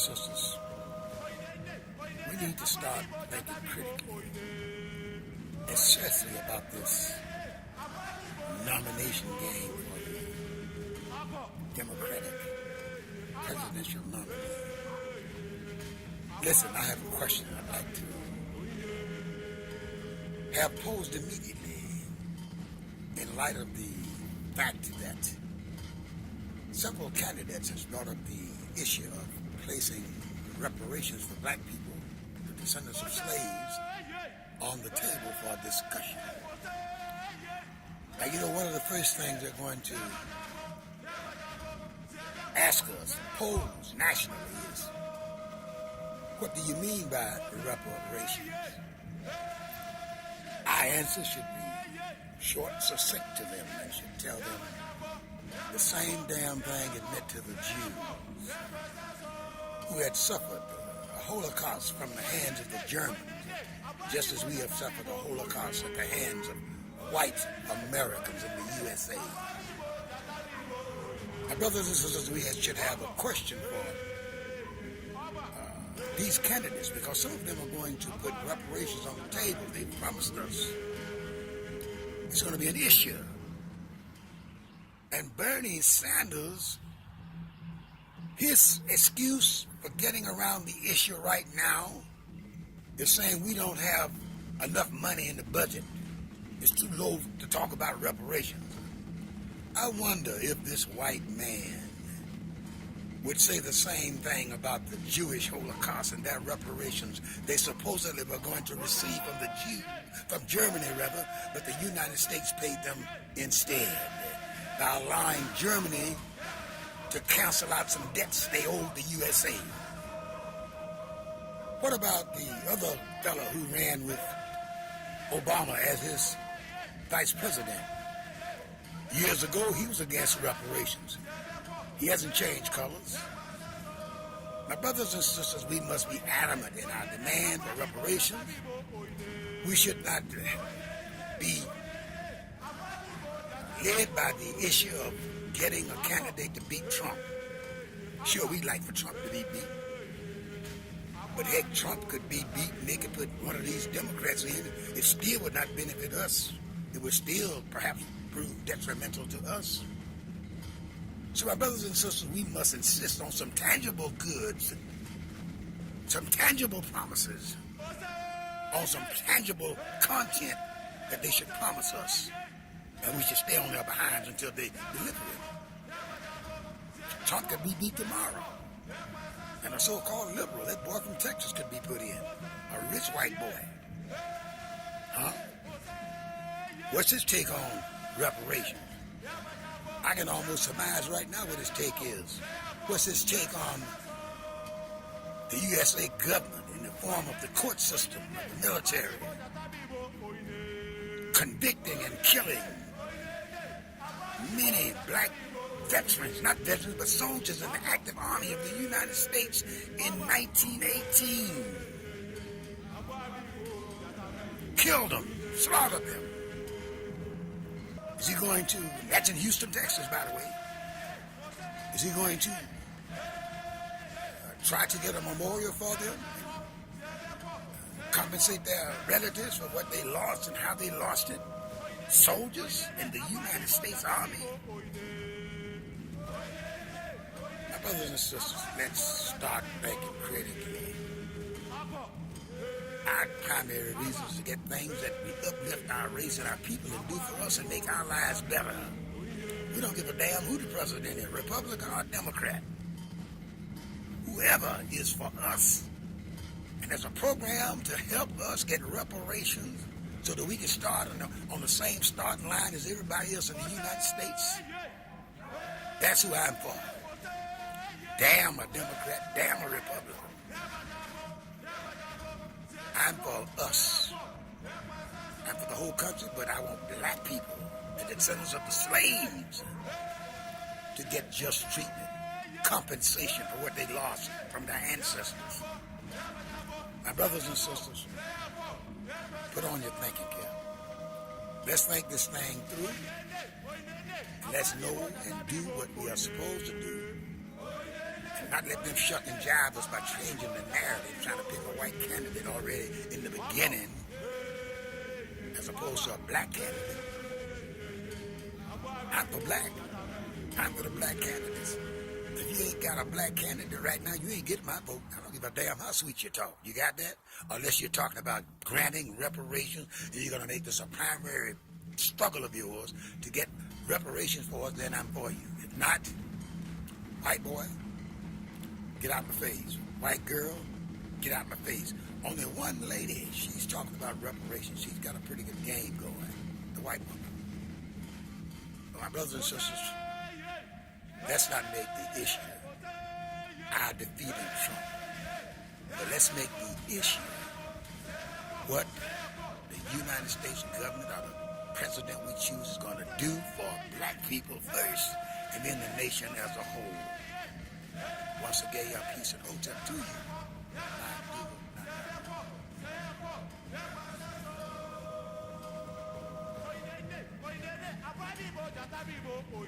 sisters, we need to start thinking critically, especially about this nomination game for the Democratic presidential nominee. Listen, I have a question I'd like to have posed immediately in light of the fact that several candidates has brought up the issue of placing reparations for black people, the descendants of slaves, on the table for discussion. Now, you know, one of the first things they're going to ask us, pose nationally, is, what do you mean by reparations? Our answer should be short, succinct to them, and should tell them the same damn thing it meant to the Jews, who had suffered a Holocaust from the hands of the Germans, just as we have suffered a Holocaust at the hands of white Americans in the USA. My brothers and sisters, we should have a question for these candidates, because some of them are going to put reparations on the table. They've promised us it's going to be an issue. And Bernie Sanders, his excuse for getting around the issue right now is saying we don't have enough money in the budget. It's too low to talk about reparations. I wonder if this white man would say the same thing about the Jewish Holocaust and their reparations they supposedly were going to receive from Germany, but the United States paid them instead, by allowing Germany to cancel out some debts they owed the USA. What about the other fellow who ran with Obama as his vice president? Years ago, he was against reparations. He hasn't changed colors. My brothers and sisters, we must be adamant in our demand for reparations. We should not be led by the issue of getting a candidate to beat Trump. Sure, we'd like for Trump to be beat. But heck, Trump could be beaten. They could put one of these Democrats in. It still would not benefit us. It would still perhaps prove detrimental to us. So my brothers and sisters, we must insist on some tangible goods, some tangible promises, on some tangible content that they should promise us. And we should stay on their behinds until they deliver it. Trump could be beat tomorrow. And a so-called liberal, that boy from Texas, could be put in. A rich white boy. Huh? What's his take on reparations? I can almost surmise right now what his take is. What's his take on the USA government in the form of the court system, of the military, convicting and killing many black veterans, not veterans, but soldiers in the active army of the United States in 1918. Killed them, slaughtered them. Is he going to, that's in Houston, Texas, by the way, is he going to try to get a memorial for them, compensate their relatives for what they lost and how they lost it? Soldiers in the United States Army? My brothers and sisters, let's start thinking critically. Our primary reasons to get things that we uplift our race and our people and do for us and make our lives better. We don't give a damn who the president is, Republican or Democrat. Whoever is for us. And there's a program to help us get reparations so that we can start on the same starting line as everybody else in the United States. That's who I'm for. Damn a Democrat, damn a Republican. I'm for us. I'm for the whole country, but I want black people, the descendants of the slaves, to get just treatment, compensation for what they lost from their ancestors. My brothers and sisters, put on your thinking cap. Let's think this thing through. And let's know and do what we are supposed to do. and not let them shuck and jive us by changing the narrative, trying to pick a white candidate already in the beginning, as opposed to a black candidate. I'm for black. I'm for the black candidates. If you ain't got a black candidate right now, you ain't getting my vote. I don't give a damn how sweet you talk. You got that? Unless you're talking about granting reparations, and you're going to make this a primary struggle of yours to get reparations for us, then I'm for you. If not, white boy, get out my face. White girl, get out my face. Only one lady, she's talking about reparations. She's got a pretty good game going, the white woman. But my brothers and sisters, let's not make the issue our defeating Trump. But let's make the issue what the United States government or the president we choose is going to do for black people first, and then the nation as a whole. Once again, y'all peace and hotep to you.